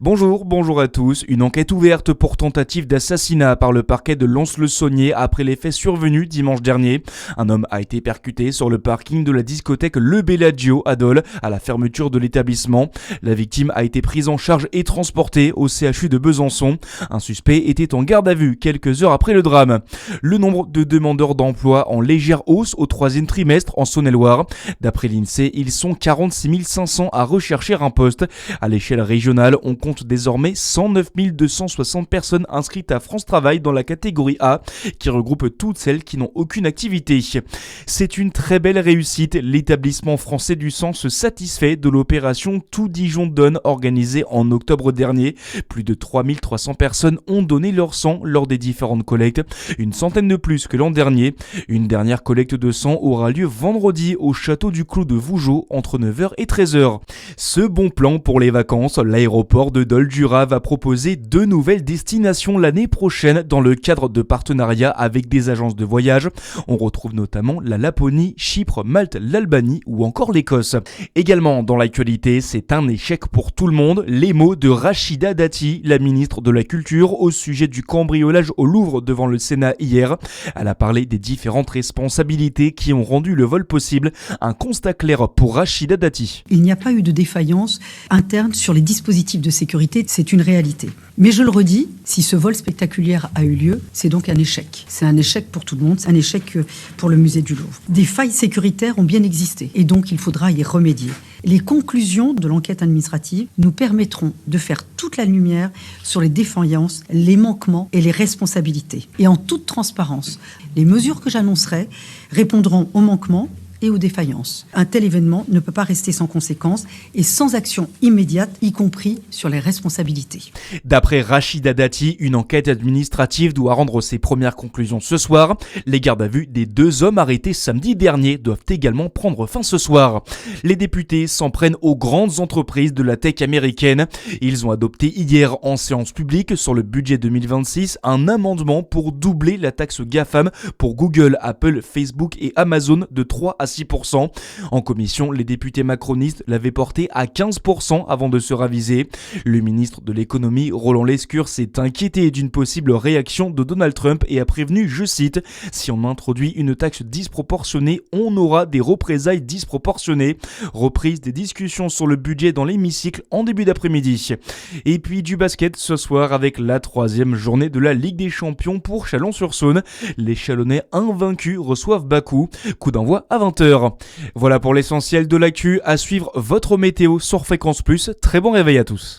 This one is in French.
Bonjour à tous. Une enquête ouverte pour tentative d'assassinat par le parquet de Lons-le-Saunier après les faits survenus dimanche dernier. Un homme a été percuté sur le parking de la discothèque Le Bellagio à Dole à la fermeture de l'établissement. La victime a été prise en charge et transportée au CHU de Besançon. Un suspect était en garde à vue quelques heures après le drame. Le nombre de demandeurs d'emploi en légère hausse au troisième trimestre en Saône-et-Loire. D'après l'INSEE, ils sont 46 500 à rechercher un poste. À l'échelle régionale, on compte désormais 109 260 personnes inscrites à France Travail dans la catégorie A, qui regroupe toutes celles qui n'ont aucune activité. C'est une très belle réussite. L'établissement français du sang se satisfait de l'opération Tout Dijon donne organisée en octobre dernier. Plus de 3300 personnes ont donné leur sang lors des différentes collectes, une centaine de plus que l'an dernier. Une dernière collecte de sang aura lieu vendredi au château du Clos de Vougeot entre 9h et 13h. Ce bon plan pour les vacances, l'aéroport de Dole-Jura va proposer 2 nouvelles destinations l'année prochaine dans le cadre de partenariats avec des agences de voyage. On retrouve notamment la Laponie, Chypre, Malte, l'Albanie ou encore l'Écosse. Également dans l'actualité, c'est un échec pour tout le monde, les mots de Rachida Dati, la ministre de la Culture, au sujet du cambriolage au Louvre devant le Sénat hier. Elle a parlé des différentes responsabilités qui ont rendu le vol possible. Un constat clair pour Rachida Dati. Il n'y a pas eu de défaillance interne sur les dispositifs de sécurité, c'est une réalité. Mais je le redis, si ce vol spectaculaire a eu lieu, c'est donc un échec. C'est un échec pour tout le monde, c'est un échec pour le musée du Louvre. Des failles sécuritaires ont bien existé et donc il faudra y remédier. Les conclusions de l'enquête administrative nous permettront de faire toute la lumière sur les défaillances, les manquements et les responsabilités. Et en toute transparence, les mesures que j'annoncerai répondront aux manquements et aux défaillances. Un tel événement ne peut pas rester sans conséquences et sans action immédiate, y compris sur les responsabilités. D'après Rachida Dati, une enquête administrative doit rendre ses premières conclusions ce soir. Les gardes à vue des 2 hommes arrêtés samedi dernier doivent également prendre fin ce soir. Les députés s'en prennent aux grandes entreprises de la tech américaine. Ils ont adopté hier en séance publique sur le budget 2026 un amendement pour doubler la taxe GAFAM pour Google, Apple, Facebook et Amazon de 3 à 6%. En commission, les députés macronistes l'avaient porté à 15% avant de se raviser. Le ministre de l'économie, Roland Lescure, s'est inquiété d'une possible réaction de Donald Trump et a prévenu, je cite, « Si on introduit une taxe disproportionnée, on aura des représailles disproportionnées ». Reprise des discussions sur le budget dans l'hémicycle en début d'après-midi. Et puis du basket ce soir avec la 3e journée de la Ligue des Champions pour Chalon-sur-Saône. Les Chalonnais invaincus reçoivent Bakou. Coup d'envoi à 20h. Voilà pour l'essentiel de l'actu. À suivre votre météo sur Fréquence Plus. Très bon réveil à tous.